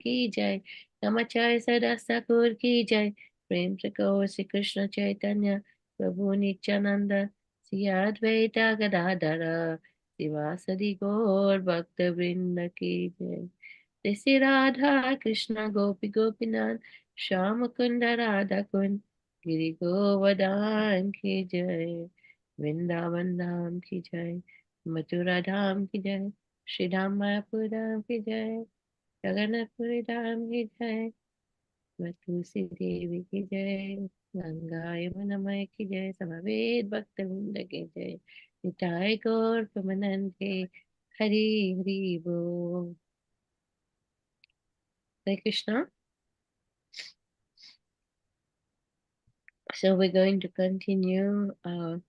की जय, नमाचार्य सदास ठाकुर की जय। प्रेम से कहो श्री कृष्ण चैतन्य प्रभु नित्यानंद, श्री अद्वैता गदाधर शिवासदि गौर भक्त वृंद की जय। जय श्री राधा कृष्ण गोपी गोपीनाथ, श्याम कुंद राधा कुंद, गिरि गोवर्धन की जय। वृंदावन धाम की जय, मथुरा धाम की जय, श्री धाम मायापुर धाम की जय, जगन्नाथपुरी धाम की जय, तुलसी देवी की जय, गंगा यमुना की जय, समवेत भक्त वृंद की जय, निताय गौर प्रमानंदे, हरि हरि बोल। Hare Krishna. So we're going to continue our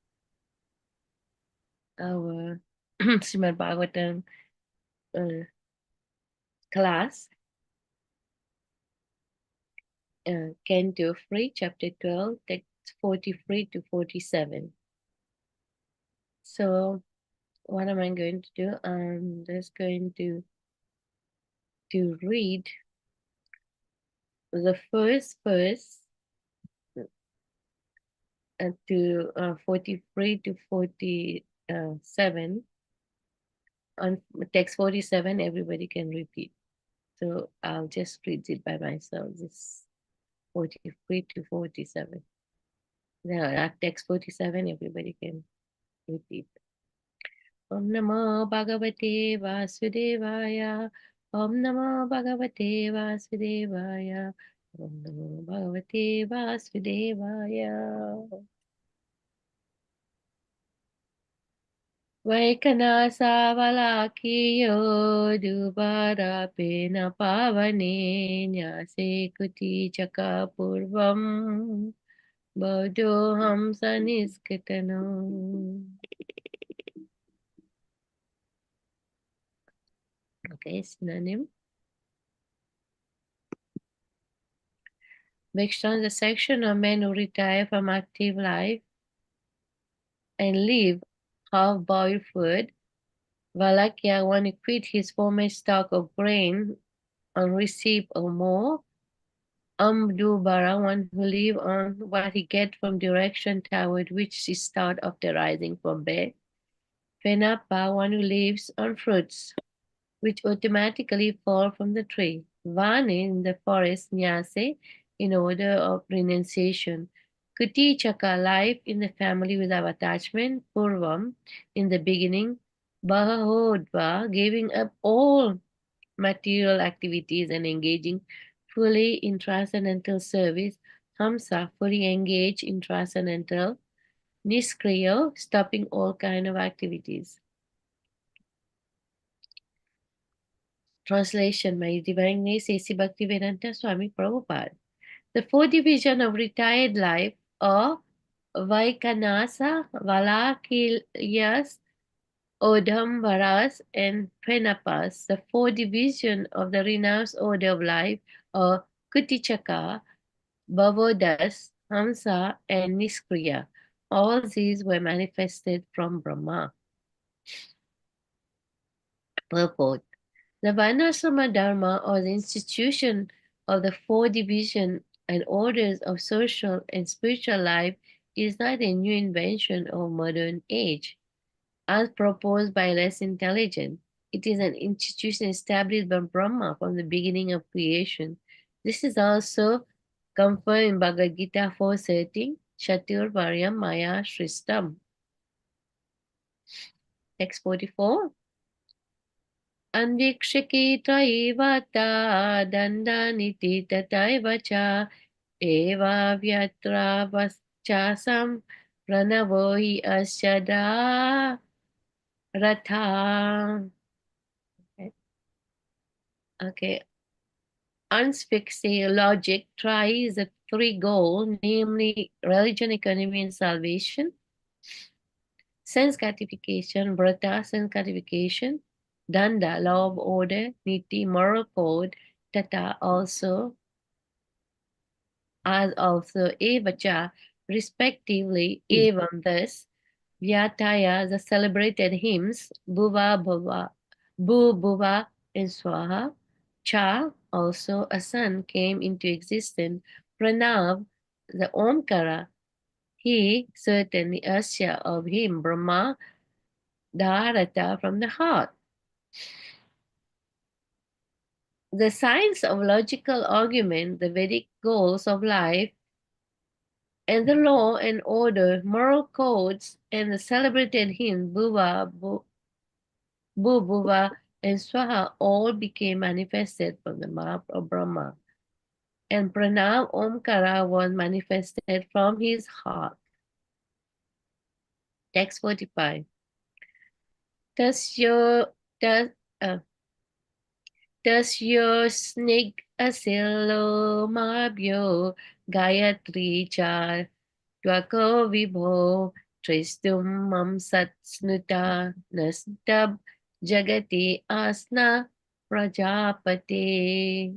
Srimad Bhagavatam class, Canto 3, Chapter 12, text 43 to 47. So what am I going to do? I'm just going to read the first verse to 43 to 47. On text 47, everybody can repeat. So I'll just read it by myself. This 43 to 47. Now at text 47, everybody can repeat. Om Namo Bhagavate Vasudevaya. Om Namo Bhagavate Vasudevaya. Om Namo Bhagavate Vasudevaya. Vaikanasa Valakiyo Dubara Pena Pavane Nyase Kuti Chakapurvam Bodhoham Saniskitano. Okay, synonym. Based on the section of men who retire from active life and live half-boiled food, Valakya, one who quit his former stock of grain on receipt or more, Amdubara, one who live on what he get from direction toward which he start after rising from bed, Fenapa, one who lives on fruits which automatically fall from the tree, Vane in the forest, Nyase in order of renunciation, Kuti Chaka, life in the family without attachment, Purvam in the beginning, Bahodva, giving up all material activities and engaging fully in transcendental service, Hamsa, fully engaged in transcendental, Niskriya, stopping all kind of activities. Translation, My Divine Grace, A.C. Bhaktivedanta Swami Prabhupada. The four divisions of retired life are Vaikanasa, Valakilyas, Odhambaras, and Penapas. The four divisions of the renounced order of life are Kutichaka, Bhavodas, Hamsa, and Niskriya. All these were manifested from Brahma. Purport. The Varnashrama Dharma, or the institution of the four divisions and orders of social and spiritual life, is not a new invention of modern age, as proposed by less intelligent. It is an institution established by Brahma from the beginning of creation. This is also confirmed in Bhagavad Gita 4:13, Chatur Varyam Maya Shristam. Text 44. Anvikshaki Traivata Dandaniti Tataiva cha Eva Vyatra Vaschasam Pranavohi Asyada Ratha. Okay. Unfixed logic tries the three goals, namely religion, economy, and salvation. Sense gratification, vrata, sense gratification. Danda, law of order. Niti, moral code. Tata, also. As also. Evacha, respectively. Evam, thus. Vyataya, the celebrated hymns. Bhuva, bhuva. Bhu, bhuva, and swaha. Cha, also a son came into existence, Pranav, the Omkara. He certainly ushered of him Brahma, Dharata from the heart. The science of logical argument, the Vedic goals of life, and the law and order, moral codes, and the celebrated hymn Bhuva, and Swaha all became manifested from the mouth of Brahma. And Pranav Omkara was manifested from his heart. Text 45. Tasyo, tas, uh, Tasyo snig asilo mabyo Gayatri cha Dwako vibho Tristum mam sat snuta nastab jagati asna prajapate.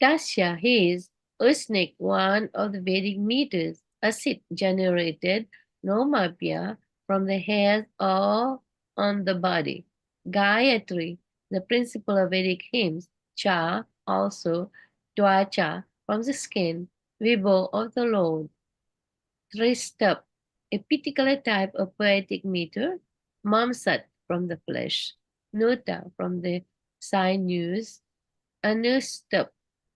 Tasya, his, Usnik, one of the Vedic meters, Asit generated Nomapya from the hairs or on the body. Gayatri, the principle of Vedic hymns, Cha, also, Dwacha, from the skin, Vibho, of the Lord, Tristap, a particular type of poetic meter, Mamsat, from the flesh, Nuta, from the sinews, Anustap,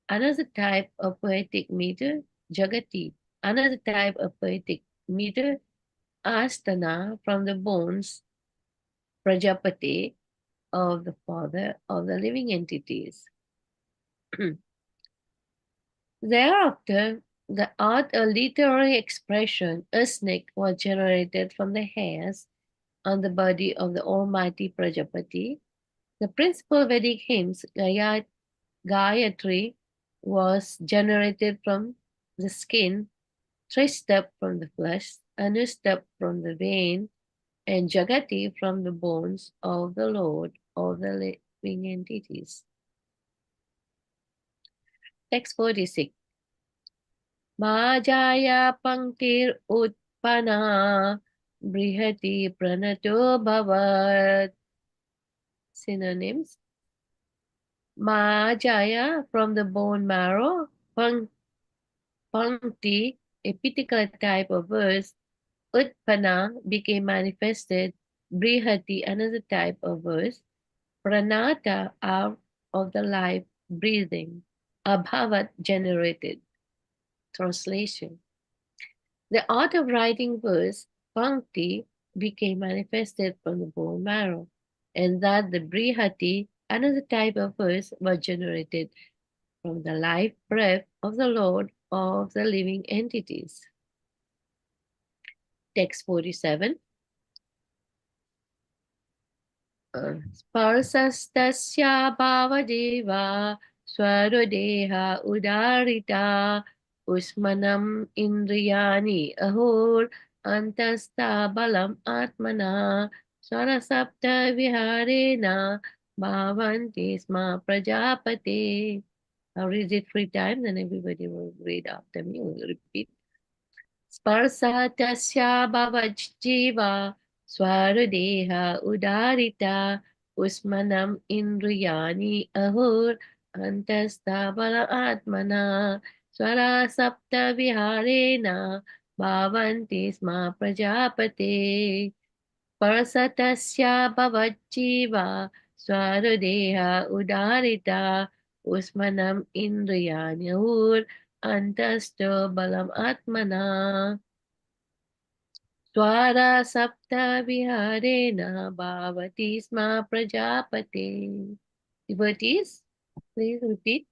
another type of poetic meter, Jagati, another type of poetic meter, Astana, from the bones, Prajapati, of the father of the living entities. Thereafter, the art or literary expression, Usnik, was generated from the hairs on the body of the Almighty Prajapati. The principal Vedic hymns, Gayatri, was generated from the skin, Tristap from the flesh, Anustap from the vein, and Jagati from the bones of the Lord of the living entities. Text 46. Majaya Panktir Utpana Brihati Pranato Bhavat. Synonyms. Majaya, from the bone marrow, Pankti, a particular type of verse, Utpana, became manifested, Brihati, another type of verse, Pranata, out of the life breathing, Abhavat, generated. Translation. The art of writing verse, Pankti, became manifested from the bone marrow, and that the Brihati, another type of verse, was generated from the life breath of the Lord of the living entities. Text 47. Sparsastasya bhavadeva swarodeha udarita usmanam indriyani ahur antasta balam atmana swarasapta viharena bhavanti sma prajapate. I'll read it 3 times and everybody will read after me. We'll repeat. Sparsa tasya bhavajjiva swarudeha udarita usmanam indriyani ahur antastabala atmana swara sapta viharena bhavanti sma prajapate. Parasatasya bhavajjiva swarudeha udarita usmanam indriyani ahur antasto balam atmana swara sapta viharena bhavati sma prajapate. Devotees, please repeat.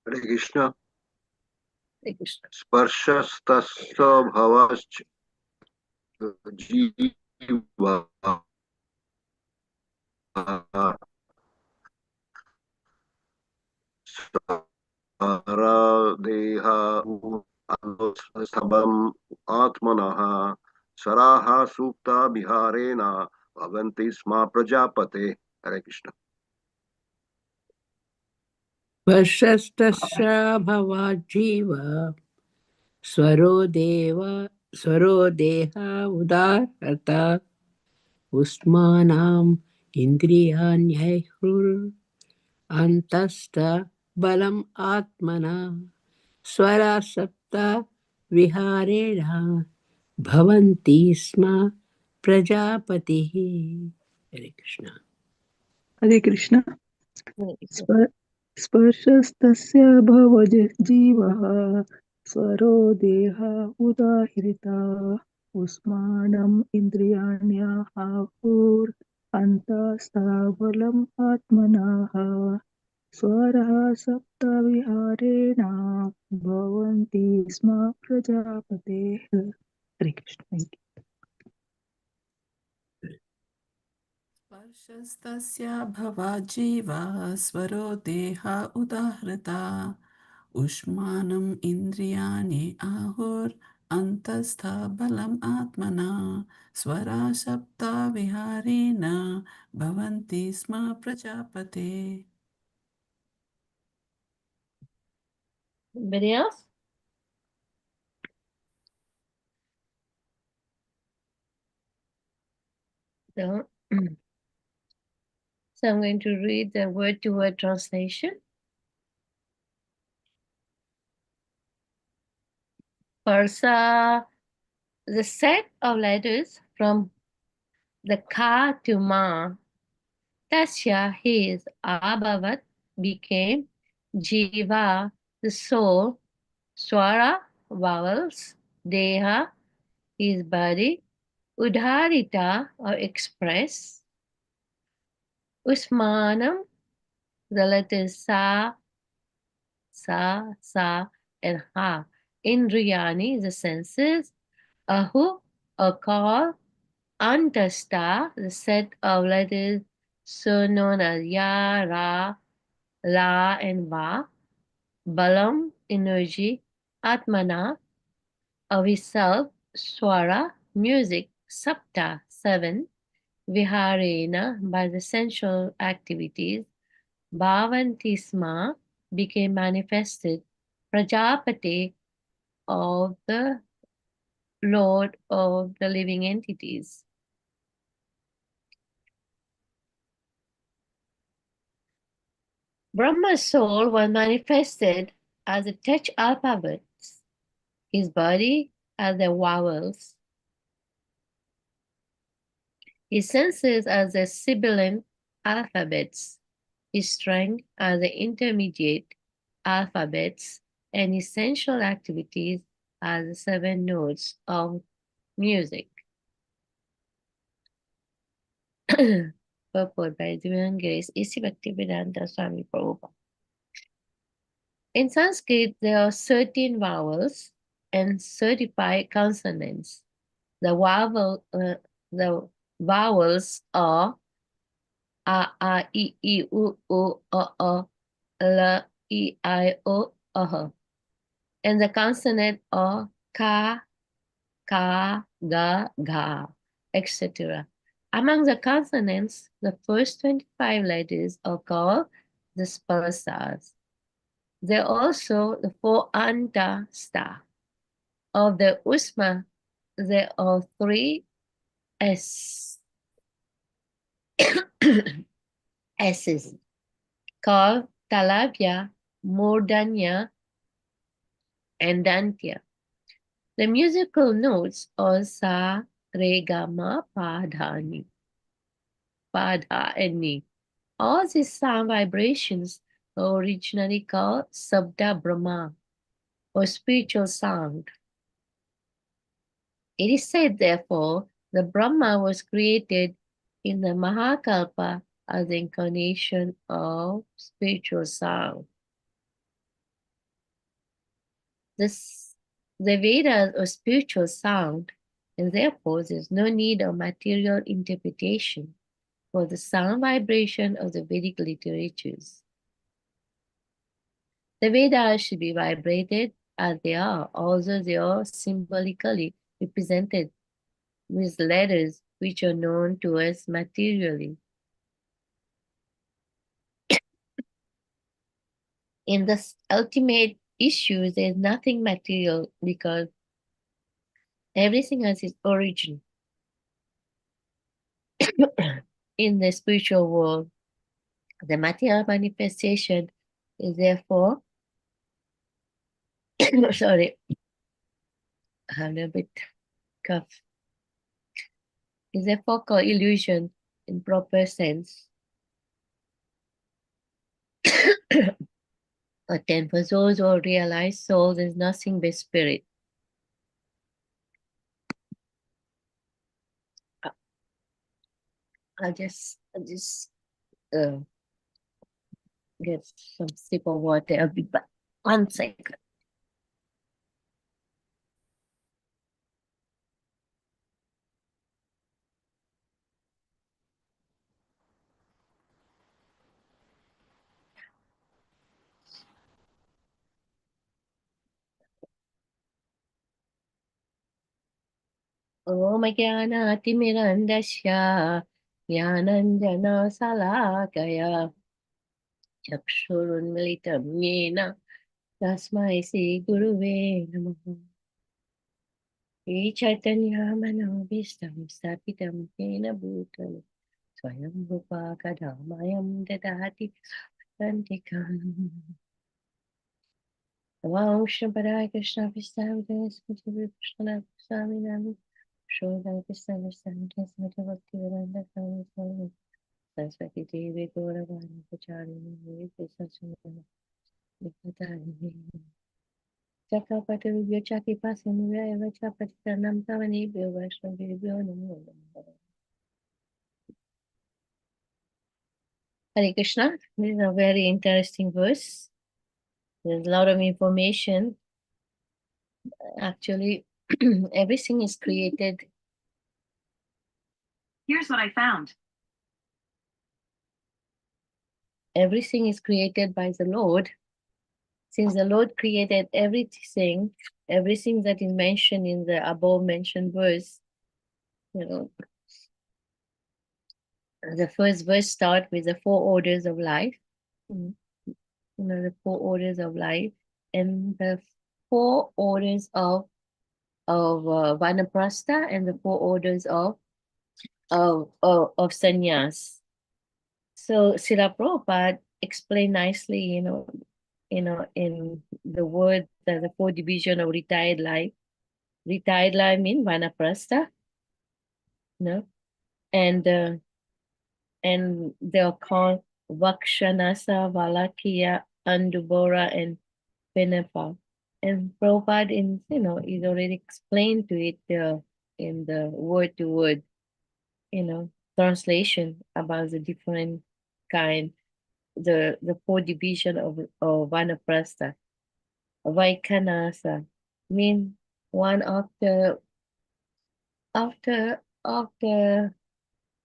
Hare Krishna. Hare Krishna. Sparshastasya bhavascha jiva Deha Sabam Atmanaha Saraha Sukta Biharena Bhavanti Sma Prajapate. Hare Krishna. Varshastasya bhavajiva swaro deva स्वरो देहा उदाहरता उस्मानाम् इन्द्रियाण्यैहुर् अन्तस्त बलम् आत्मना स्वरा सप्त विहारेण भवन्ति स्म प्रजापतिः. हरे कृष्ण. हरे Krishna. Hare Krishna. स्पर्शस्तस्य भवज जीवः स्वरो देह उदाहृता उस्मानम् इन्द्रियाण्याहुर् अन्तःस्थावरम् आत्मनः स्वरः सप्तविहारेण भवन्ति स्म प्रजापतेः. हरे कृष्ण. स्पर्शस्तस्य भवाज्जीवा स्वरो देहा उदाहृता उष्मानम् इन्द्रियाणि आहुर् अन्तस्था बलम् आत्मना स्वरा सप्ता विहारेण भवन्ति स्म प्रजापते. Anybody else? No. So I'm going to read the word-to-word translation. Parsa, the set of letters from the ka to ma, tasya, his, abhavat, became, jiva, the soul, swara, vowels, deha, his body, udharita, or express, usmanam, the letters sa, and ha, indriyani, the senses, ahu, a call, antasta, the set of letters so known as ya, ra, la, and va, balam, energy, atmana, of his self, swara, music, sapta, seven, viharena, by the sensual activities, bhavantisma, became manifested, prajapati, of the Lord of the living entities. Brahma's soul was manifested as the touch alphabets, his body as the vowels, his senses as the sibilant alphabets, his strength as the intermediate alphabets, and his sensual activities as the seven notes of music. Purport by Divine Grace, Isi Bhaktivedanta Swami Prabhupada. In Sanskrit, there are 13 vowels and 35 consonants. The vowels are a, I, U, L, I, O, and the consonant are ka, ga, etc. Among the consonants, the first 25 letters are called the sparsas. There are also the four anta sta. Of the usma, there are three s s's called talabya, murdanya, and dantya. The musical notes are sa, re, ga, ma, pa, dha, ni. Pa, dha, and ni. All these sound vibrations are originally called sabda brahma, or spiritual sound. It is said, therefore, the Brahma was created in the Mahakalpa as the incarnation of spiritual sound. This, the Vedas are spiritual sound, and therefore there is no need of material interpretation for the sound vibration of the Vedic literatures. The Vedas should be vibrated as they are, although they are symbolically represented with letters which are known to us materially. In the ultimate issue, there is nothing material because Everything has its origin in the spiritual world. The material manifestation is therefore, sorry, I have a little bit cough, is therefore called illusion in proper sense. But then for those who realize soul is nothing but spirit, I'll just uh, get some sip of water. I'll be back. 1 second. Om Jnanatimirandasya Jnananjana Salakaya Chakshurunmilitam Yena Tasmai Sri Guruve Namaha. Sri Chaitanya Manobhistam Stapitam Yena Bhutale Swayam Rupa Kadamayam Dadati Santikam. Om Shamparai Krishna Vishnavidya Smriti Krishna Swami Nami Shodai Krishna Vishnavidya Smriti Bhakti Vedanta Swami Swami Saraswati Devi Gauravani Pacharini Krishna Sundara Nikatani Chakapati Vibhyo Chaki Pasani Vyaya Chapati Pranam Tavani Vibhyo Vaishnavi Vibhyo Namo Namo. Hare Krishna, this is a very interesting verse. There's a lot of information. Actually, everything is created. Here's what I found. Everything is created by the Lord. Since the Lord created everything that is mentioned in the above mentioned verse, you know, the first verse starts with the 4 orders of life. The 4 orders of life and the 4 orders of Vanaprastha and the 4 orders of sannyas. So Srila Prabhupada explained nicely, in the word the 4 division of retired life. Retired life means Vanaprastha, and they are called Vakshanasa, Valakya, Andubora, and Penepa. And Prabhupada is already explained to it in the word to word, translation about the different kind, the 4 division of Vanaprastha. Vaikhanasa mean one after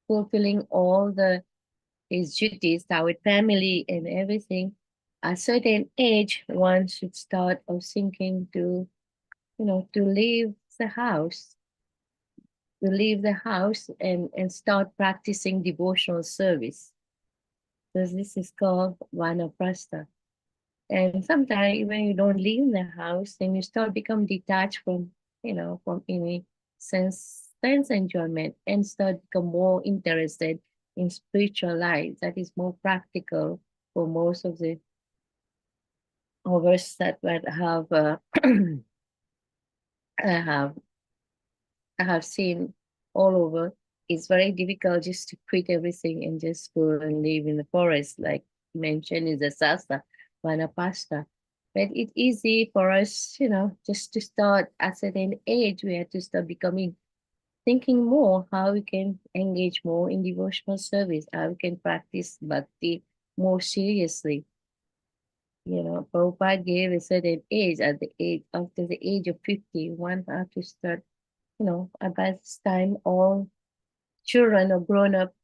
fulfilling all his duties with family and everything, at a certain age one should start of thinking to leave the house and start practicing devotional service. So this is called Vanaprastha. And sometimes when you don't leave the house, then you start become detached from any sense enjoyment and start become more interested in spiritual life that is more practical for most of us that I have seen all over. It's very difficult just to quit everything and just go and live in the forest, like mentioned in the Sasa, Vanapasta. But it's easy for us, just to start at a certain age. We have to start thinking more how we can engage more in devotional service, how we can practice bhakti more seriously. Prabhupada gave a certain age, after the age of 50, one have to start, at this time, all children are grown up,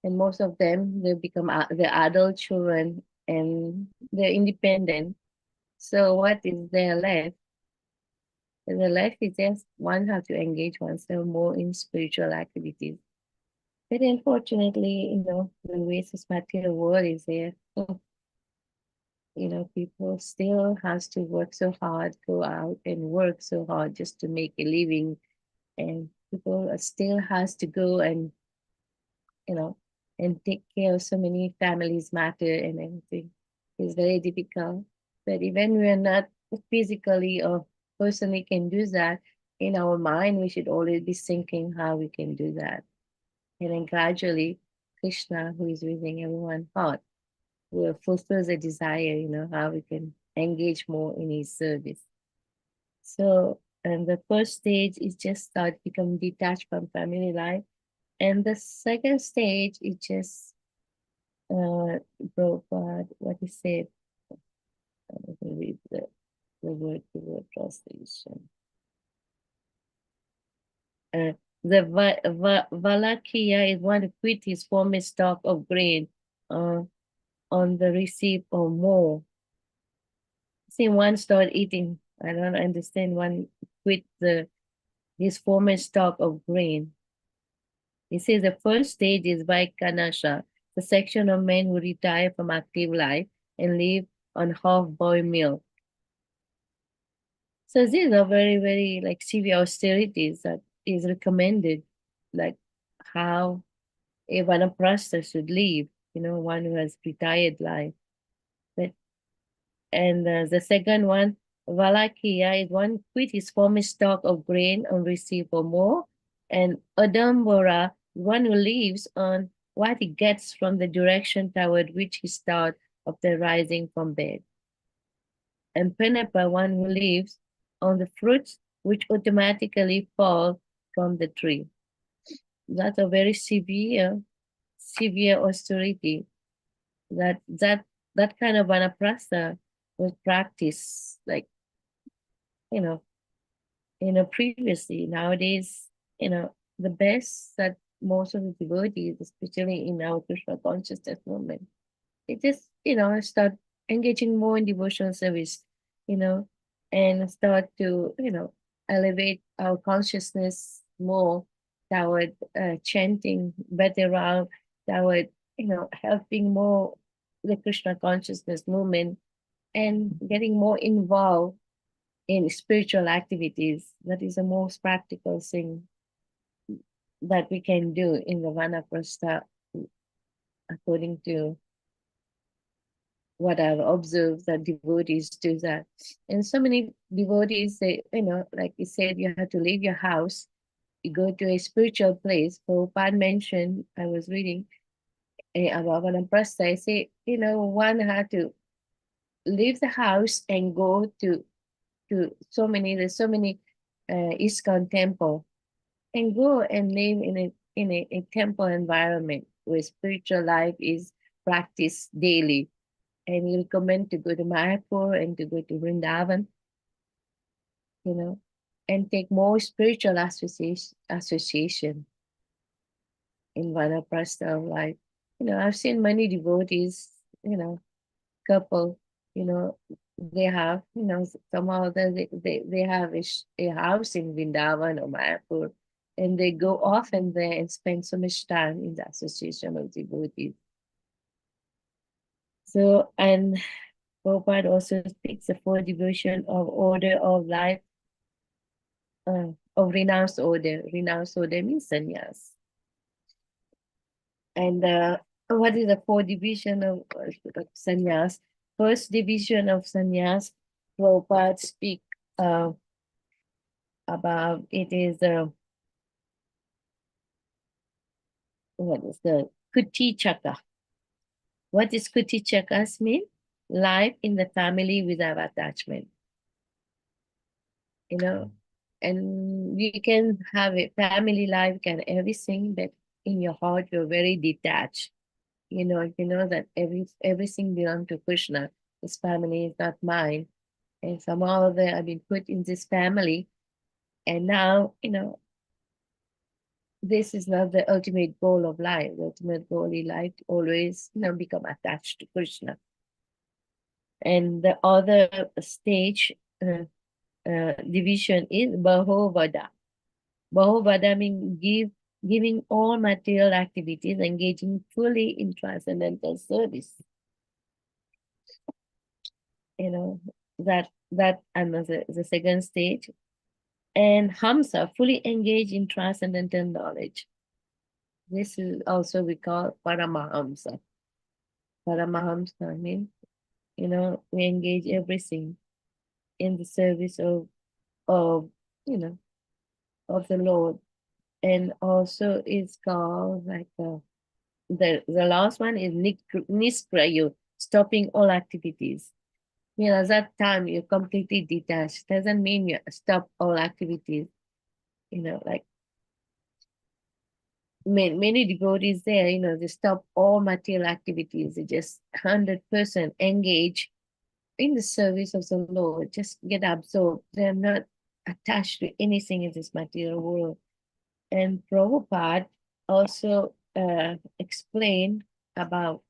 and most of them, they become the adult children and they're independent. So what is there left? The left is just one have to engage oneself more in spiritual activities. But unfortunately, the way this material world is there, people still has to work so hard, go out and work so hard just to make a living, and people still has to go and and take care of so many families matter and everything. It's very difficult. But even we are not physically or personally can do that, in our mind we should always be thinking how we can do that. And then gradually Krishna, who is within everyone's heart, will fulfill the desire, how we can engage more in his service. So, and the first stage is just start become detached from family life. And the second stage is just Prabhupada, what he said, let me read the word to word translation. The Valakya is one to quit his former stock of grain on the receipt or more. See, one start eating, I don't understand, one quit his former stock of grain. He says the first stage is Vaikanasha, the section of men who retire from active life and live on half-boiled milk. So these are very, very like severe austerities that is recommended, like how a vanaprastha should live, one who has retired life. But and the second one, Valakya, is one quit his former stock of grain and receive for more. And Adambara, one who lives on what he gets from the direction toward which he starts after rising from bed. And Penapa, one who lives on the fruits which automatically fall from the tree. That's a very severe austerity. That kind of vanaprastha was practiced, like, you know, previously. Nowadays, the best that most of the devotees, especially in our Krishna consciousness movement, it just, start engaging more in devotional service, you know, and start to, elevate our consciousness more toward chanting better around, toward, helping more the Krishna consciousness movement and getting more involved in spiritual activities. That is the most practical thing that we can do in the Vanaprastha, according to what I've observed, that devotees do that. And so many devotees say, like you said, you have to leave your house, you go to a spiritual place. Prabhupada mentioned, I was reading about Vanaprastha, I say, one had to leave the house and go to there's so many ISKCON temple, and go and live in a temple environment where spiritual life is practiced daily. And you recommend to go to Mayapur and to go to Vrindavan, and take more spiritual association in Vanaprastha of life. I've seen many devotees, couple, they have, somehow they have a house in Vrindavan or Mayapur, and they go often there and spend so much time in the association of devotees. So, and Prabhupada also speaks of four devotion of order of life, of renounced order. Renounced order means sannyas. And what is the four division of sannyas? First division of sannyas, Prabhupada speak about it is what is the kuti chaka. What is kuti chakas mean? Life in the family without attachment. And you can have a family life, can everything, but in your heart you're very detached. You know that everything belongs to Krishna. This family is not mine. And somehow I've been put in this family. And now, this is not the ultimate goal of life. The ultimate goal in life to always, become attached to Krishna. And the other stage division is Bahovada. Bahovada means giving all material activities, engaging fully in transcendental service. that another the second stage. And Hamsa, fully engaged in transcendental knowledge. This is also we call Paramahamsa. Paramahamsa means, we engage everything in the service of of the Lord. And also it's called like the last one is Niskrayu, stopping all activities. At that time you're completely detached. Doesn't mean you stop all activities. Like many devotees there, they stop all material activities. They just 100% engage in the service of the Lord, just get absorbed. They're not attached to anything in this material world. And Prabhupada also explained about,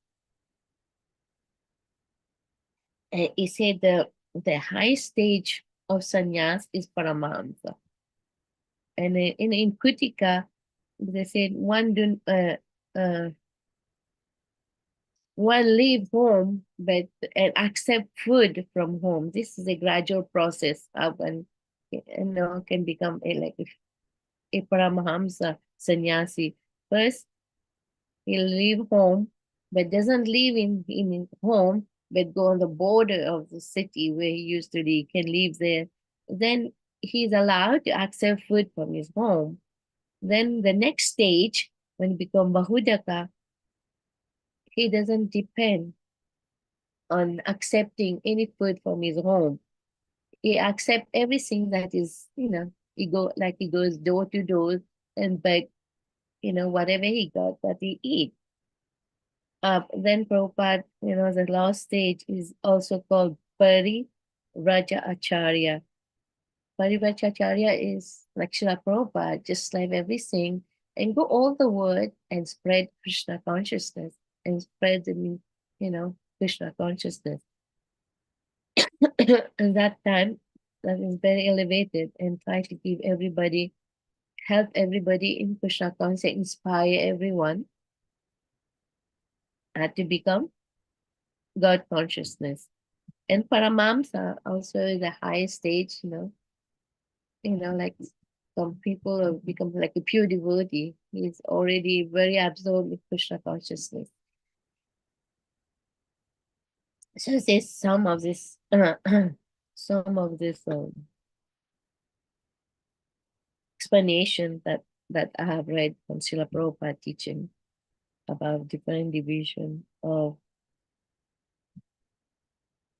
he said the high stage of sannyas is Paramahamsa. And in Kritika, they said one leave home and accept food from home. This is a gradual process of one can become a Paramahamsa sannyasi. First, he'll leave home, but doesn't live in his home, but go on the border of the city where he used to live. He can live there. Then he's allowed to accept food from his home. Then the next stage, when he becomes Bahudaka, he doesn't depend on accepting any food from his home. He accepts everything that is, he goes door to door and beg, whatever he got that he eat. Then Prabhupada, the last stage is also called Raja Acharya. Raja Acharya is like Srila Prabhupada, just like everything, and go all the world and spread Krishna consciousness and spread the, Krishna consciousness. And that time, that is very elevated and try to give everybody, help everybody in Krishna consciousness, inspire everyone to become God consciousness. And Paramamsa also is the highest stage, like some people have become like a pure devotee. He's already very absorbed with Krishna consciousness. So there's some of this explanation that I have read from Srila Prabhupada teaching about different division of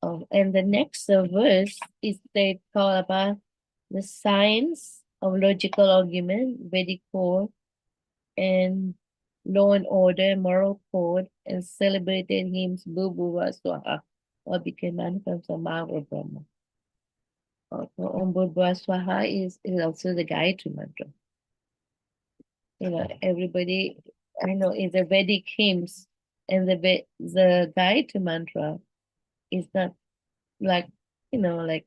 and the next verse is they call about the science of logical argument, Vedic code, and law and order, moral code, and celebrated hymns Bhuva Swaha, or became manifest from Maha Brahma. Om Bhuva Swaha is also the Gayatri mantra. Everybody, I know, is the Vedic hymns, and the Gayatri mantra is not like, like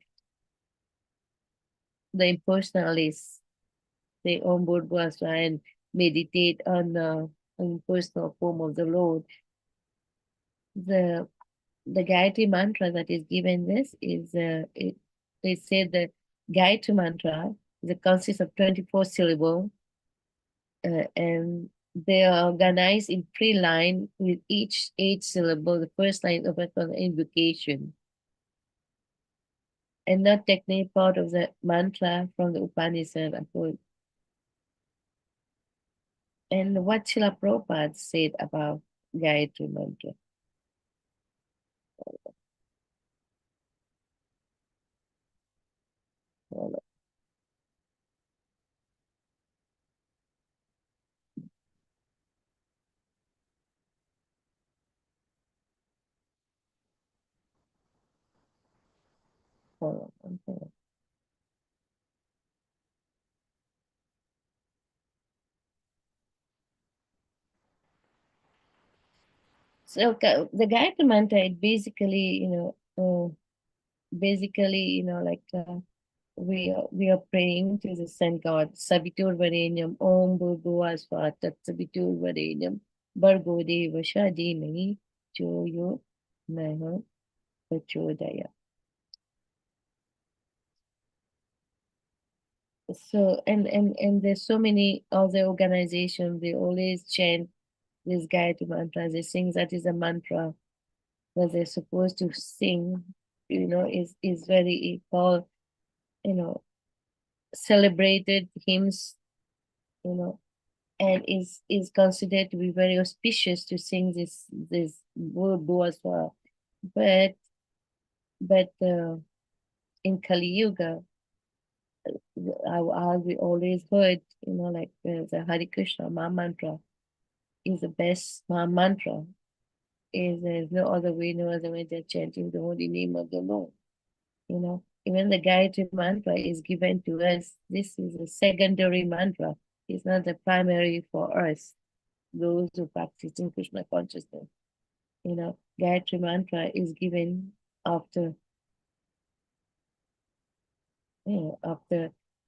the impersonalists, they on board Bhasra and meditate on the impersonal form of the Lord. The Gayatri mantra that is given this is they say the Gayatri mantra consists of 24 syllables, and they are organized in 3 lines with each 8 syllable. The first line of the invocation, and not technically part of the mantra from the Upanishad. And what Srila Prabhupada said about Gayatri mantra. So the Gayatri mantra, it basically, we are praying to the sun god, Savitur Varenyam, Om Bhurghuva Swaha Tat Savitur Varenyam, Bhargo Deva Dhimani, Choyo Naha Prachodaya. So and there's so many other organizations, they always chant this Gayatri mantra. They sing that is a mantra that they're supposed to sing, is very called, celebrated hymns, and is considered to be very auspicious to sing this word Bhuaswara. But in Kali Yuga, we always heard, like the Hare Krishna Maha Mantra is the best Maha Mantra. There's no other way, they're chanting the holy name of the Lord. Even the Gayatri mantra is given to us. This is a secondary mantra. It's not the primary for us, those who practice in Krishna consciousness. Gayatri mantra is given after,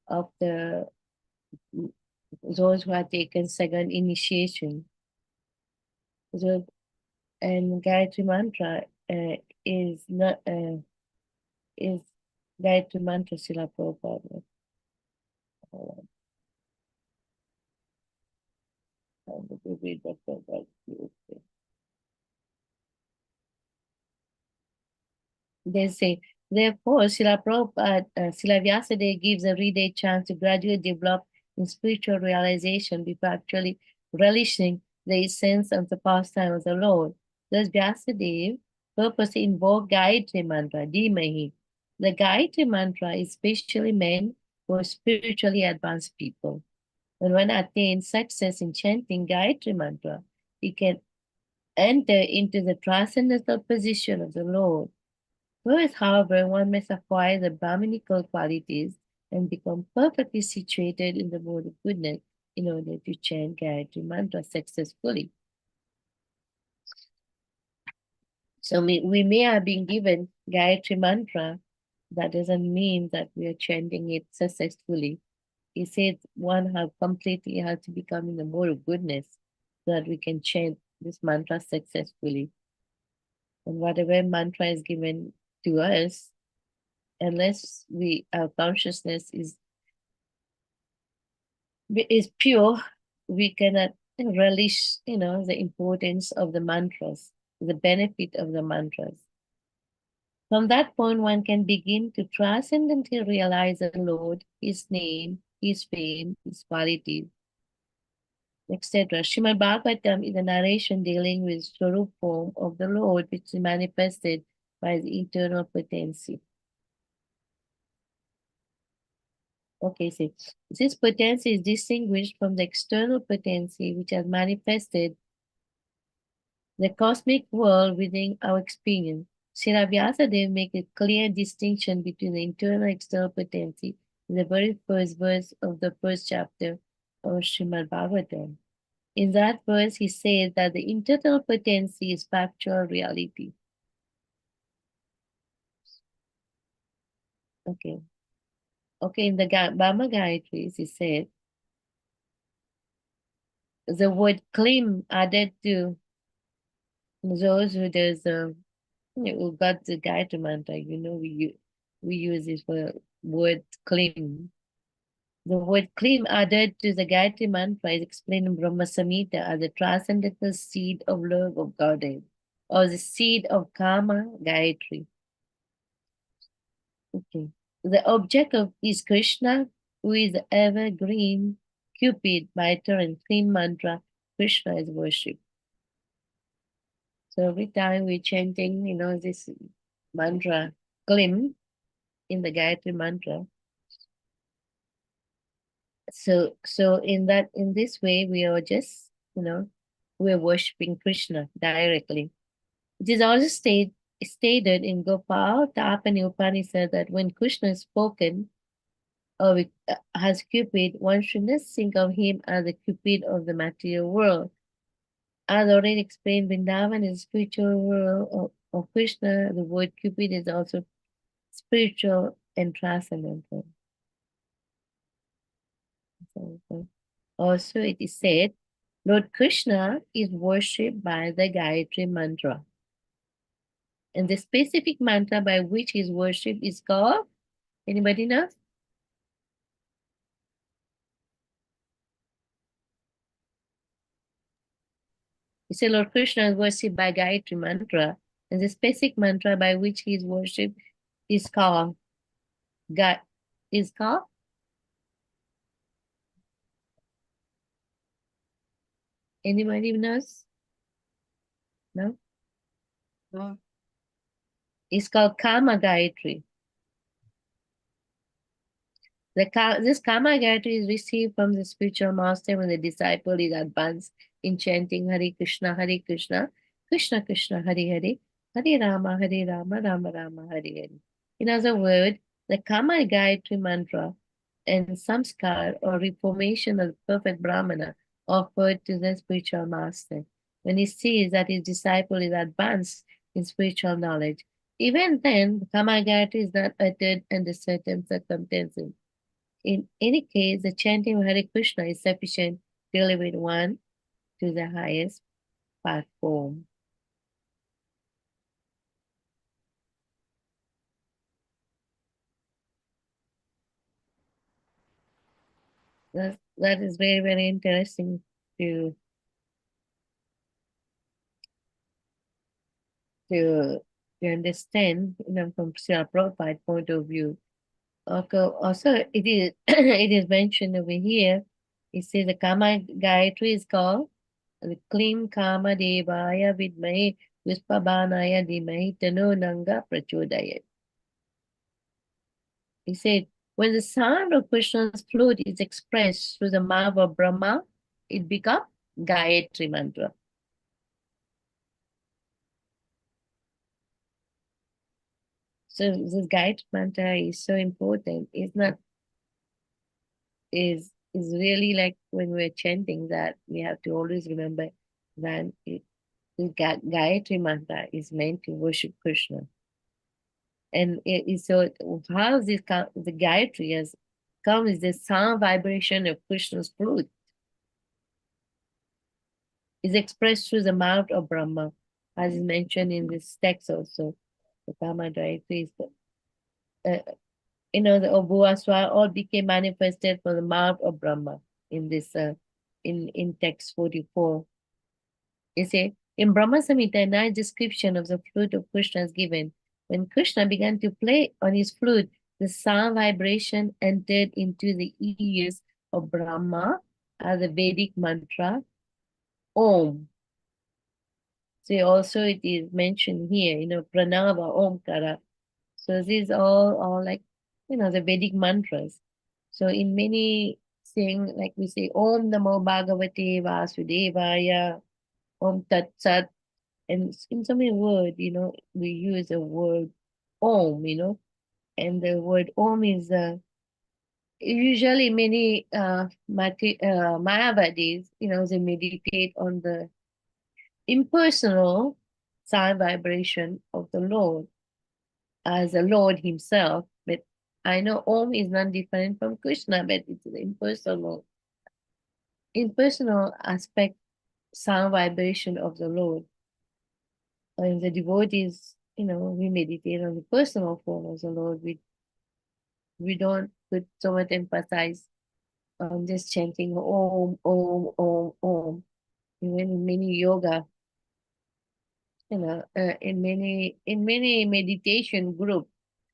after those who have taken second initiation. So, and Gayatri mantra is not is Gayatri mantra Srila Prabhupada. They say, therefore, Srila Prabhupada, Srila Vyasadeva gives a reader a chance to gradually develop in spiritual realization before actually relishing the essence of the pastime of the Lord. Thus, Vyasadeva purposely invoked Gayatri Mantra, Dhimahi. The Gayatri Mantra is specially meant for spiritually advanced people. And when attained success in chanting Gayatri Mantra, he can enter into the transcendental position of the Lord. First, however, one must acquire the Brahminical qualities and become perfectly situated in the mode of goodness in order to chant Gayatri Mantra successfully. So we may have been given Gayatri Mantra. That doesn't mean that we are chanting it successfully. He said one completely has to become in the mode of goodness so that we can chant this mantra successfully. And whatever mantra is given to us, unless our consciousness is pure, we cannot relish, the importance of the mantras, the benefit of the mantras. From that point, one can begin to transcendently realize the Lord, His name, His fame, His qualities, etc. Srimad Bhagavatam is a narration dealing with Swarup form of the Lord, which is manifested by His eternal potency. Okay, see, this potency is distinguished from the external potency which has manifested the cosmic world within our experience. Srila Vyasadeva makes a clear distinction between the internal and external potency in the very first verse of the first chapter of Srimad Bhagavatam. In that verse, he says that the internal potency is factual reality. Okay. Okay, in the Brahma Gayatri, he said, the word claim added to those who who got the Gayatri mantra, we use it for word claim. The word claim added to the Gayatri mantra is explained in Brahma Samhita as the transcendental seed of love of Godhead, or the seed of Kama Gayatri. Okay. The object is Krishna, who is the evergreen Cupid by turn claim mantra. Krishna is worshipped. So every time we're chanting, this mantra, Klim, in the Gayatri mantra. So in this way, we are just, we're worshipping Krishna directly. It is also stated in Gopal Tapani Upanishad that when Krishna is spoken of as Cupid, one should not think of him as the Cupid of the material world. As already explained, Vrindavan is spiritual world of Krishna. The word Cupid is also spiritual and transcendental. Also, it is said, Lord Krishna is worshipped by the Gayatri mantra. And the specific mantra by which he is worshipped is called, anybody know? You say Lord Krishna is worshipped by Gayatri mantra, and the specific mantra by which he is worshipped is called is called anybody knows? No? No. It's called Kama Gayatri. This Kama Gayatri is received from the spiritual master when the disciple is advanced in chanting Hare Krishna, Krishna Krishna, Hare Hare, Hare Rama, Rama Rama, Hare Hare. In other words, the Kama Gayatri mantra and samskar or reformation of the perfect Brahmana offered to the spiritual master when he sees that his disciple is advanced in spiritual knowledge. Even then, the Kama Gayatri is not uttered under certain circumstances. In any case, the chanting of Hare Krishna is sufficient to elevate one to the highest platform. That is very, very interesting to to understand, from Srila Prabhupada's point of view. Okay, also, it is it is mentioned over here. It says the Kama Gayatri is called the Klim Kama Devaya Vidmahe Vispabanaya Dhimahi Tano Nanga Prachodayat. He said, when the sound of Krishna's flute is expressed through the mouth of Brahma, it becomes Gayatri mantra. So this Gayatri mantra is so important. It's not is really like when we're chanting that we have to always remember that the Gayatri mantra is meant to worship Krishna. And so how this the Gayatri has come is the sound vibration of Krishna's flute is expressed through the mouth of Brahma, as is mentioned in this text also. The Kama Gayatri is the Obhuaswa all became manifested from the mouth of Brahma in this in text 44. You see, in Brahma Samhita, a nice description of the flute of Krishna is given. When Krishna began to play on his flute, the sound vibration entered into the ears of Brahma as a Vedic mantra, Om. So also it is mentioned here, Pranava, Omkara. So these all like, the Vedic mantras. So in many things, like we say, Om Namo Bhagavate Vasudevaya, Om Tat Sat, and in so many words, we use the word Om, and the word Om is usually many Mayavadis, they meditate on the impersonal sound vibration of the Lord as the Lord himself. But I know Om is not different from Krishna, but it's the impersonal aspect, sound vibration of the Lord. And the devotees, we meditate on the personal form of the Lord. We don't put so much emphasis on just chanting Om, Om, Om, Om. Even in many yoga, in many meditation groups,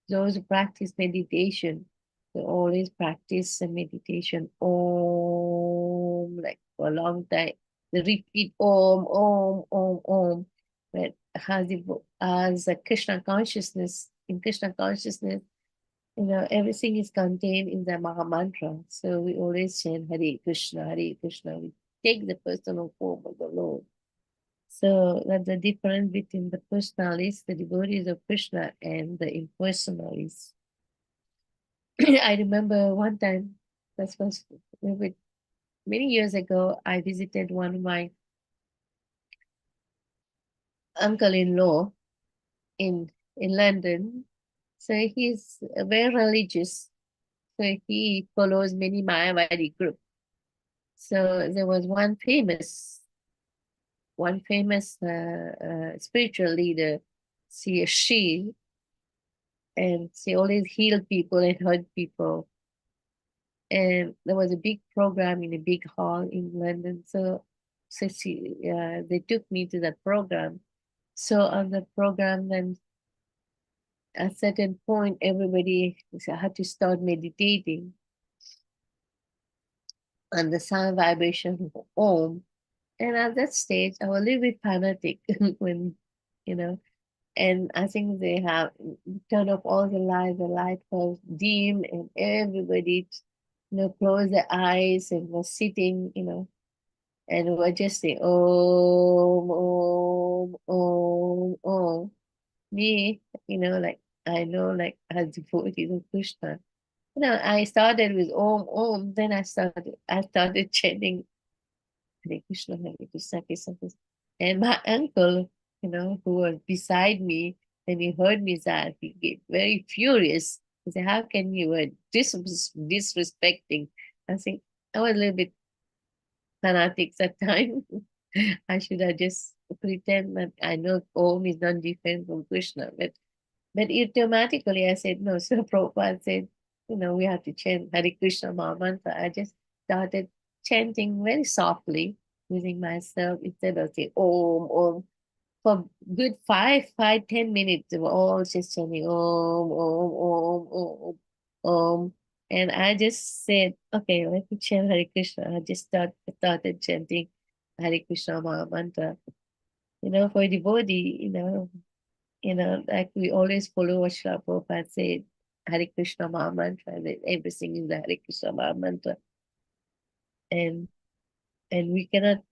those who practice meditation, they always practice a meditation Om, like for a long time. They repeat Om, Om, Om, Om. But as a Krishna consciousness, in Krishna consciousness, everything is contained in the Maha Mantra. So we always chant Hare Krishna, Hare Krishna. We take the personal form of the Lord. So that's the difference between the personalists, the devotees of Krishna, and the impersonalists. I remember one time, that was maybe many years ago, I visited one of my uncle-in-law in London. So he's very religious. So he follows many Mayavadi groups. So there was one famous spiritual leader, she and she always healed people and hurt people. And there was a big program in a big hall in London. So they took me to that program. So on the program, then at a certain point, everybody had to start meditating on the sound vibration of Om. And at that stage, I was a little bit fanatic when, you know, and I think they have turned off all the light was dim, and everybody, closed their eyes and was sitting, and we're just saying, Om, Om, Om, Om. Me, like, I know, like, as devotee of Krishna. I started with Om, Om, then I started chanting Hare Krishna, Hare Krishna, Krishna Krishna. And my uncle, who was beside me, when he heard me that, he get very furious. He said, how can you disrespecting? I think I was a little bit fanatic at time. I should have just pretend that I know Om is not different from Krishna. But automatically I said, no. So Prabhupada said, we have to chant Hare Krishna Maha Mantra. I just started chanting very softly, using myself instead of saying Om, Om. For good 10 minutes, they were all just chanting Om, Om, Om, Om, Om. And I just said, okay, let me chant Hare Krishna. I just started chanting Hare Krishna Maha Mantra. For a devotee, like we always follow what Srila Prabhupada said, Hare Krishna Maha Mantra, that everything is the Hare Krishna Maha Mantra. And we cannot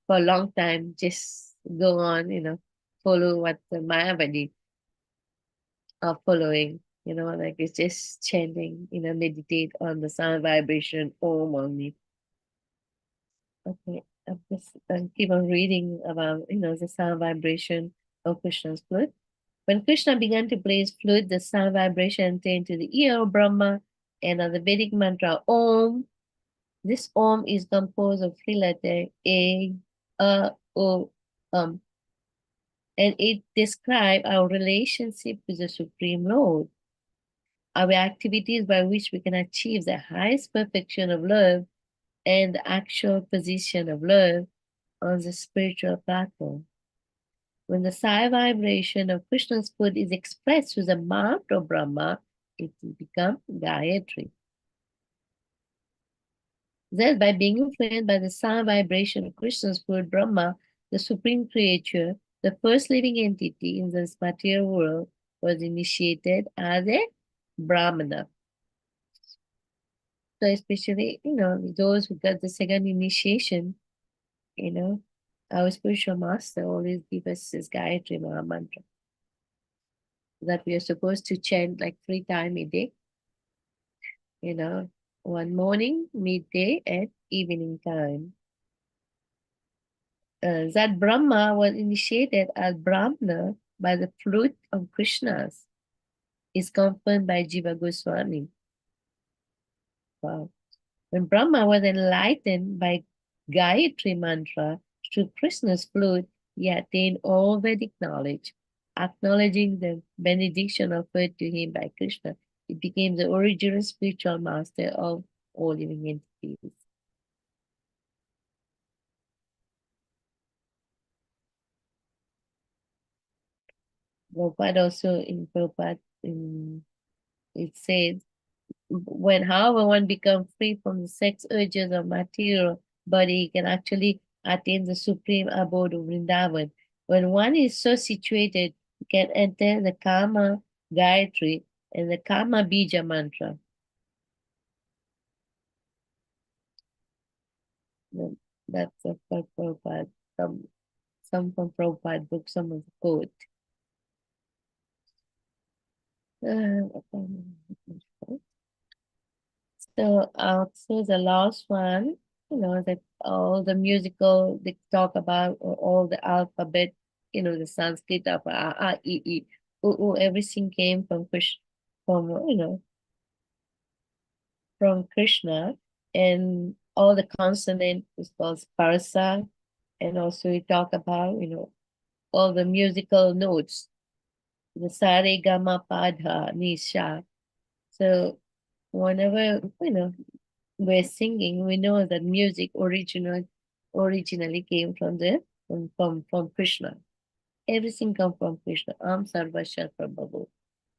for a long time just go on, follow what the Mayavadi are following, like it's just chanting, meditate on the sound vibration Om only. Okay, I'll keep on reading about, the sound vibration of Krishna's flute. When Krishna began to play his flute, the sound vibration entered into the ear of Brahma, and of the Vedic mantra Om. This Om is composed of three letters A, O, and it describes our relationship with the Supreme Lord, our activities by which we can achieve the highest perfection of love and the actual position of love on the spiritual platform. When the psi vibration of Krishna's foot is expressed through the mouth of Brahma, it will become Gayatri. Thus, by being influenced by the psi vibration of Krishna's foot, Brahma, the supreme creature, the first living entity in this material world, was initiated as a Brahmana. So especially, those who got the second initiation, our spiritual master always gives us this Gayatri Maha Mantra that we are supposed to chant like 3 times a day, one morning, midday, and evening time. That Brahma was initiated as Brahmana by the flute of Krishna's is confirmed by Jiva Goswami. Wow. When Brahma was enlightened by Gayatri mantra through Krishna's flute, he attained all Vedic knowledge. Acknowledging the benediction offered to him by Krishna, he became the original spiritual master of all living entities. Prabhupada also in Prabhupada, it says, however one becomes free from the sex urges of material body, he can actually attain the supreme abode of Vrindavan. When one is so situated, he can enter the Kama Gayatri and the Kama Bija mantra. That's a Prabhupada, some from Prabhupada book, some of the quote. So the last one, that all the musical they talk about, or all the alphabet, the Sanskrit of E, E, everything came from Krishna, from Krishna, and all the consonant is called Sparsa, and also we talk about, all the musical notes, the Sare Gama Padha Nisha. So whenever, we're singing, we know that music original originally came from Krishna. Everything comes from Krishna. Sarvasya Prabhu.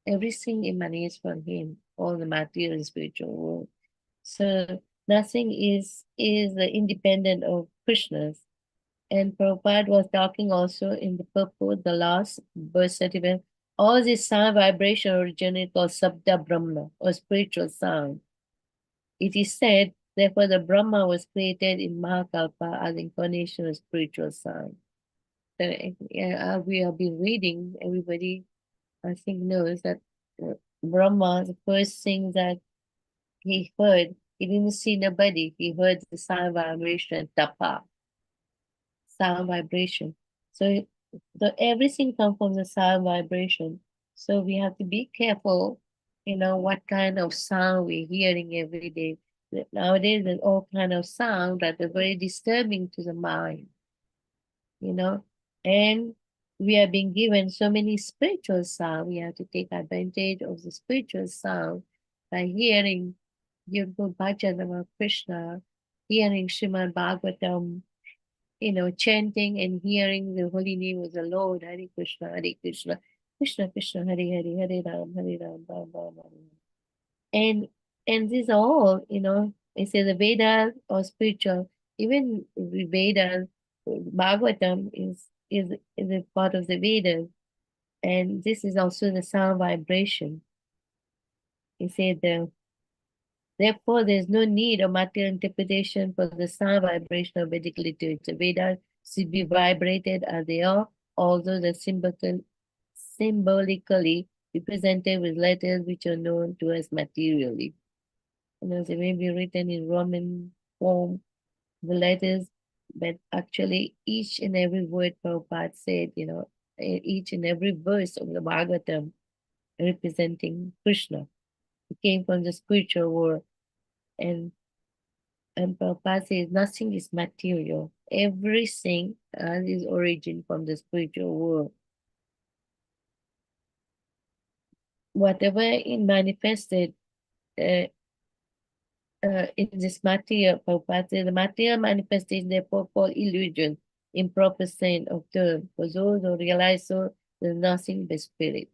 Everything emanates from him, all the material and spiritual world. So nothing is independent of Krishna's. And Prabhupada was talking also in the purport, the last verse certificate, all this sound vibration originate called Sabda Brahma, or spiritual sound. It is said, therefore, the Brahma was created in Mahakalpa as incarnation of spiritual sound. So, we have been reading, everybody I think knows that Brahma, the first thing that he heard, he didn't see nobody, he heard the sound vibration, tapa, sound vibration. So everything comes from the sound vibration. So we have to be careful, what kind of sound we're hearing every day. Nowadays, there's all kind of sound that are very disturbing to the mind, and we are being given so many spiritual sound. We have to take advantage of the spiritual sound by hearing beautiful bhajan about Krishna, hearing Srimad Bhagavatam, chanting and hearing the holy name of the Lord, Hare Krishna, Hare Krishna, Krishna Krishna, Hare Hare, Hare Ram, Ram, Ram, Ram. And these are all, they say the Vedas or spiritual, even the Vedas, Bhagavatam is a part of the Vedas. And this is also the sound vibration. He said, therefore, there's no need of material interpretation for the sound vibration of Vedic literature. The Vedas should be vibrated as they are, although they're symbolically represented with letters which are known to us materially. They may be written in Roman form, the letters, but actually each and every word Prabhupada said, each and every verse of the Bhagavatam representing Krishna. It came from the spiritual world. And Prabhupada says nothing is material. Everything has its origin from the spiritual world. Whatever it manifested in this material, Prabhupada says, the material manifestation therefore called illusion in proper sense of term. For those who realize so, there's nothing but spirit.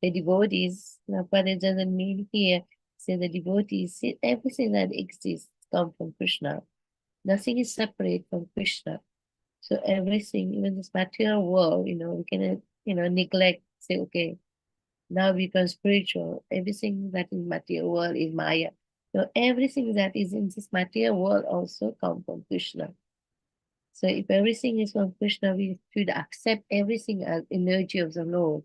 The devotees, Prabhupada doesn't mean here, say the devotees, see everything that exists comes from Krishna. Nothing is separate from Krishna. So everything, even this material world, we cannot, neglect, say, okay, now become spiritual. Everything that is material world is Maya. So everything that is in this material world also comes from Krishna. So if everything is from Krishna, we should accept everything as energy of the Lord.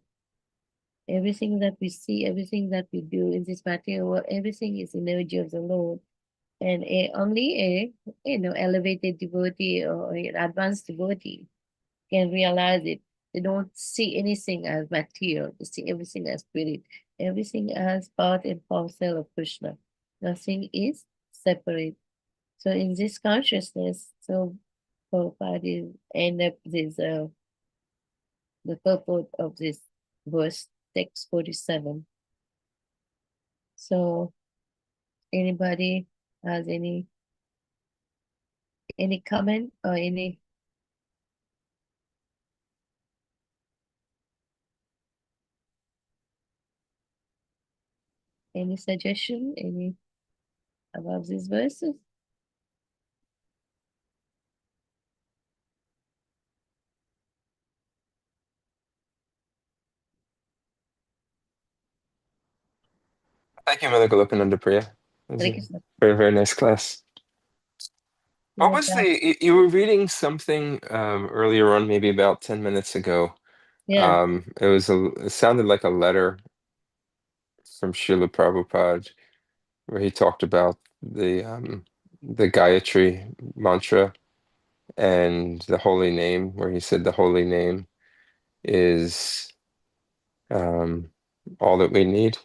Everything that we see, everything that we do in this material world, everything is energy of the Lord. And only a elevated devotee or an advanced devotee can realize it. They don't see anything as material. They see everything as spirit. Everything as part and parcel of Krishna. Nothing is separate. So in this consciousness, so Prabhupada is end up this the purport of this verse, text 47. So anybody has any comment or any suggestion, any about these verses? Thank you, Mother Golokananda Priya. It was Hare a Krishna. very, very nice class. What was Yeah, you were reading something earlier on, maybe about 10 minutes ago. yeah. It sounded like a letter from Srila Prabhupada where he talked about the Gayatri mantra and the holy name, where he said the holy name is um, all that we need,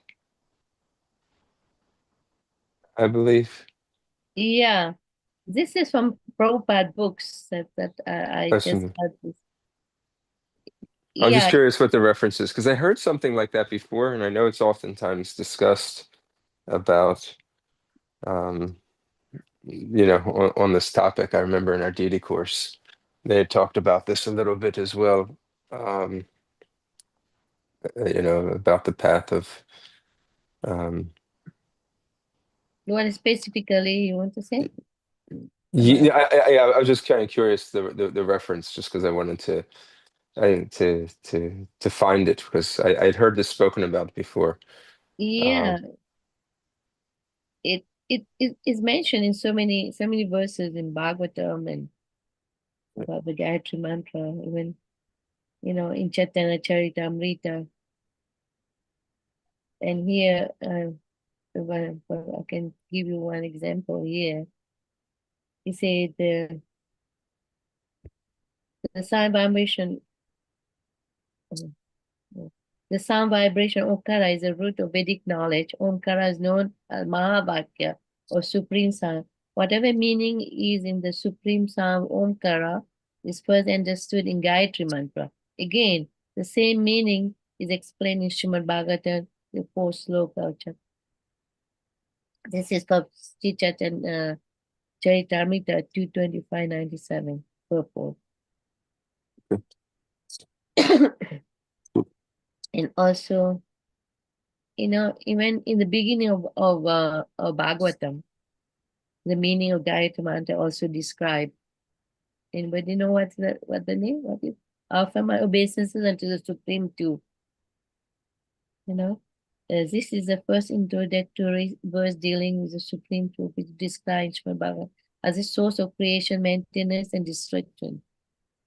I believe. Yeah, this is from Prabhupada books that I just Listen, had this. I was just Yeah, curious what the reference is because I heard something like that before, and I know it's oftentimes discussed about um, on this topic, I remember in our deity course, they had talked about this a little bit as well. About the path of. What specifically you want to say? Yeah, I was just kind of curious the reference, just because I wanted to find it, because I'd heard this spoken about before. Yeah, it is mentioned in so many verses in Bhagavatam and about the Gayatri mantra, even in Chaitanya Charitamrita. And here, I can give you one example here. He said the sound vibration, the sound vibration Omkara is the root of Vedic knowledge. Omkara is known as Mahavakya or supreme sound. Whatever meaning is in the supreme sound Omkara is first understood in Gayatri mantra. Again, the same meaning is explained in Srimad Bhagavatam, the fourth sloka. This is for Sri Chaitanya Charitamrita 225.97 purport. And also, even in the beginning of Bhagavatam, the meaning of Gayatri mantra also described. Anybody know what the name? What is? Offer my obeisances unto the Supreme Two. This is the first introductory verse dealing with the Supreme Truth, which describes Srimad Bhagavatam as a source of creation, maintenance, and destruction,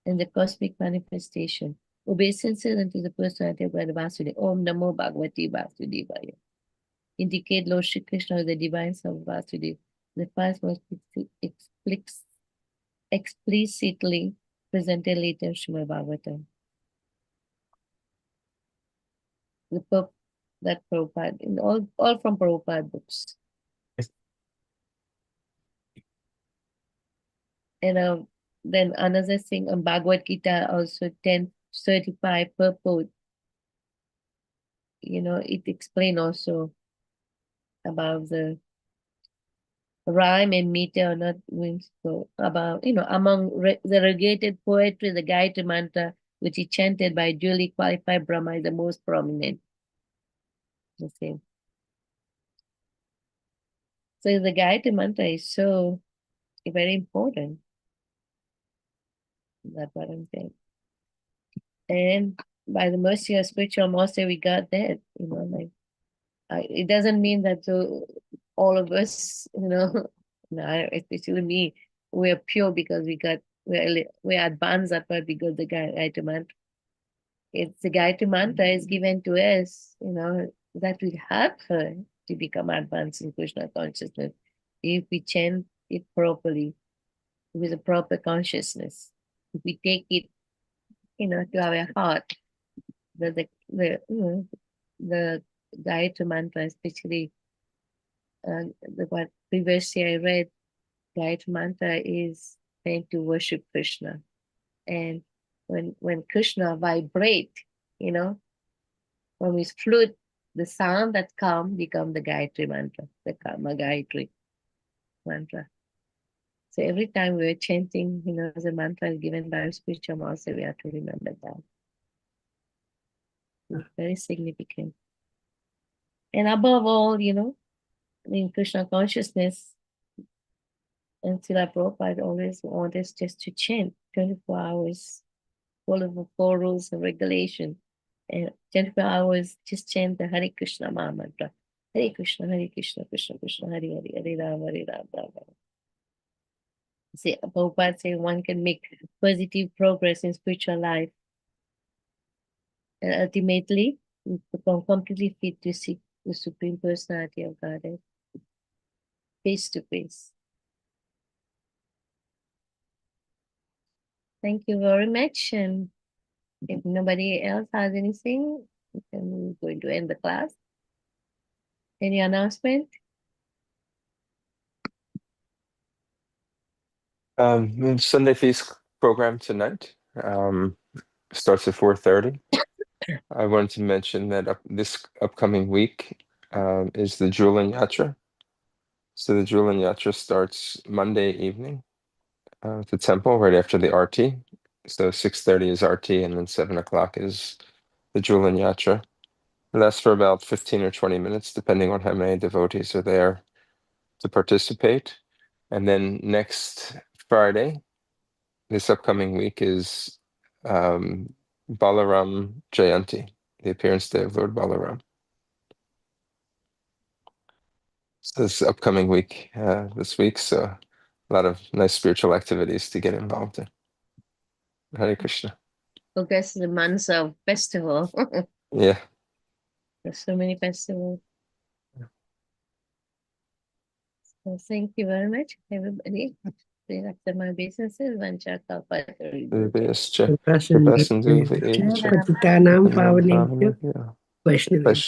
and the cosmic manifestation. Obeisances unto the personality of God Vasudeva. Om Namo Bhagavati Vasudevaya. Indicate Lord Shri Krishna as the divine son of Vasudeva. The first was explicitly presented later in Srimad Bhagavatam. That Prabhupada, in all from Prabhupada books. And then another thing on Bhagavad Gita, also 10:35 purport. It explains also about the rhyme and meter are not so about among the regulated poetry, the Gayatri mantra, which is chanted by duly qualified Brahma, is the most prominent. The same. So the Gayatri mantra is so very important. That's what I'm saying. And by the mercy of spiritual master, we got that. It doesn't mean that all of us, especially me, we're pure because we're advanced that way because the Gayatri mantra. It's the Gayatri mantra is given to us, that will help her to become advanced in Krishna consciousness if we chant it properly with a proper consciousness. If we take it, to our heart, the Gayatri mantra, especially what previously I read, Gayatri mantra is meant to worship Krishna. And when Krishna vibrate, when we flute, the sound that comes become the Gayatri mantra, the Karma Gayatri mantra. So every time we're chanting, the mantra is given by our spiritual master, we have to remember that. It's very significant. And above all, in Krishna consciousness, and Srila Prabhupada always wanted us just to chant 24 hours, full of 4 rules and regulations. And 24 hours, just chant the Hare Krishna Maha Mantra. Hare Krishna, Krishna Krishna, Hare Hare, Hare Rama, Rama Rama. See, Prabhupada said one can make positive progress in spiritual life. And ultimately, we become completely fit to seek the Supreme Personality of Godhead face to face. Thank you very much. And if nobody else has anything, then we're going to end the class. Any announcement? Sunday feast program tonight starts at 4:30. I wanted to mention that this upcoming week is the Jewel and Yatra. So the Julan Yatra starts Monday evening at the temple right after the RT. So 6:30 is RT, and then 7 o'clock is the Julan Yatra. It lasts for about 15 or 20 minutes, depending on how many devotees are there to participate. And then next Friday, this upcoming week, is Balaram Jayanti, the appearance day of Lord Balaram. So this upcoming week, this week, so a lot of nice spiritual activities to get involved in. Hare Krishna. I guess the months of festival. Yeah. There's so many festivals. So thank you very much, everybody. After my businesses, Vancha Kalpataru. Vivayascha, Prasandhi, Prabhasindhu, Vivayascha, Patitanam Nam Pavanebhyo Pavanebhyo, Vaishnavebhyo.